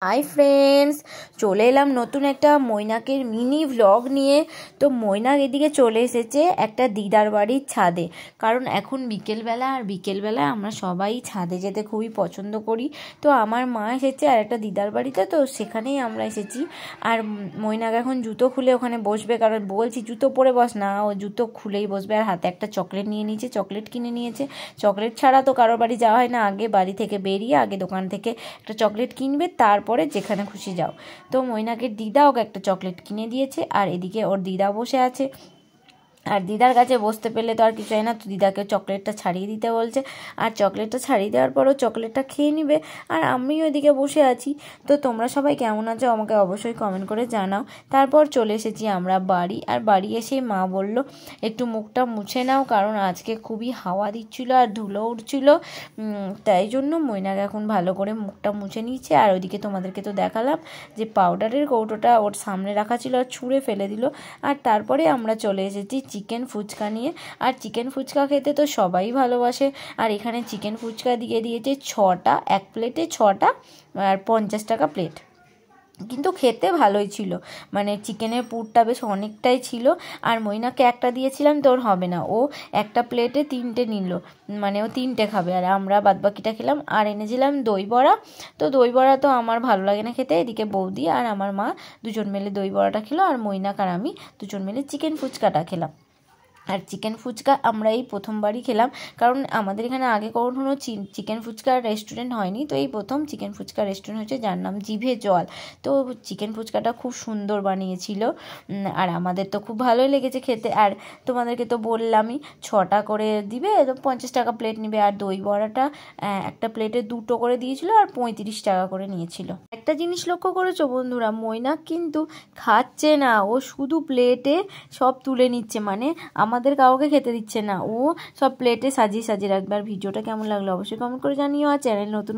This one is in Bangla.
হাই ফ্রেন্ডস, চলে এলাম নতুন একটা মৈনাকের মিনি ভ্লগ নিয়ে। তো মৈনাক এদিকে চলে এসেছে একটা দিদার বাড়ির ছাদে, কারণ এখন বিকেলবেলা, আর বিকেলবেলা আমরা সবাই ছাদে যেতে খুবই পছন্দ করি। তো আমার মা এসেছে আর একটা দিদার বাড়িতে, তো সেখানেই আমরা এসেছি। আর মৈনাক এখন জুতো খুলে ওখানে বসবে, কারণ বলছি জুতো পরে বস না, ও জুতো খুলেই বসবে। আর হাতে একটা চকলেট নিয়ে নিয়েছে, চকলেট কিনে নিয়েছে। চকলেট ছাড়া তো কারোর বাড়ি যাওয়া হয় না, আগে বাড়ি থেকে বেরিয়ে আগে দোকান থেকে একটা চকলেট কিনবে, তারপরে যেখানে খুশি যাও। তো মৈনাকের দিদা ওকে একটা চকলেট কিনে দিয়েছে, আর এদিকে ওর দিদা বসে আছে। আর দিদার কাছে বসতে পেলে তো আর কিছু হয় না, তো দিদাকে চকলেটটা ছাড়িয়ে দিতে বলছে। আর চকলেটটা ছাড়িয়ে দেওয়ার পরও চকলেটটা খেয়ে নিবে, আর আমিও এদিকে বসে আছি। তো তোমরা সবাই কেমন আছো আমাকে অবশ্যই কমেন্ট করে জানাও। তারপর চলে এসেছি আমরা বাড়ি, আর বাড়ি এসে মা বলল একটু মুখটা মুছে নাও, কারণ আজকে খুবই হাওয়া দিচ্ছিলো আর ধুলো উঠছিল। তাই জন্য মৈনাক এখন ভালো করে মুখটা মুছে নিচ্ছে। আর ওইদিকে তোমাদেরকে তো দেখালাম যে পাউডারের কৌটোটা ওর সামনে রাখা ছিল আর ছুঁড়ে ফেলে দিল। আর তারপরে আমরা চলে এসেছি চিকেন ফুচকা নিয়ে। আর চিকেন ফুচকা খেতে তো সবাই ভালোবাসে, আর এখানে চিকেন ফুচকা দিয়ে দিয়েছে 6টা, এক প্লেটে 6টা, আর 50 টাকা প্লেট। কিন্তু খেতে ভালোই ছিল, মানে চিকেনের পুরটা বেশ অনেকটাই ছিল। আর মৈনাকে একটা দিয়েছিলাম, তো ওর হবে না, ও একটা প্লেটে 3টে নিল, মানে ও 3টে খাবে, আর আমরা বাদবাকিটা খেলাম। আর এনেছিলাম দই বড়া। তো দই বড়া তো আমার ভালো লাগে না খেতে, এদিকে বৌদি আর আমার মা দুজন মিলে দই বড়াটা খেলো, আর মৈনাক আর আমি দুজন মিলে চিকেন ফুচকাটা খেলাম। আর চিকেন ফুচকা আমরা এই প্রথমবারই খেলাম, কারণ আমাদের এখানে আগে কখনো চিকেন ফুচকার রেস্টুরেন্ট হয়নি। তো এই প্রথম চিকেন ফুচকা রেস্টুরেন্ট হয়েছে, যার নাম জিভে জল। তো চিকেন ফুচকাটা খুব সুন্দর বানিয়েছিল, আর আমাদের তো খুব ভালোই লেগেছে খেতে। আর তোমাদেরকে তো বললামই 6টা করে দিবে, তো 50 টাকা প্লেট নেবে। আর দই বড়াটা একটা প্লেটে 2টো করে দিয়েছিল, আর 35 টাকা করে নিয়েছিল। একটা জিনিস লক্ষ্য করেছো বন্ধুরা, মৈনাক কিন্তু খাচ্ছে না, ও শুধু প্লেটে সব তুলে নিচ্ছে, মানে আমাদের কাউকে খেতে দিচ্ছে না, ও সব প্লেটে সাজিয়ে সাজিয়ে রাখবে। আর ভিডিওটা কেমন লাগলো অবশ্যই কমেন্ট করে জানিও, আর চ্যানেল নতুন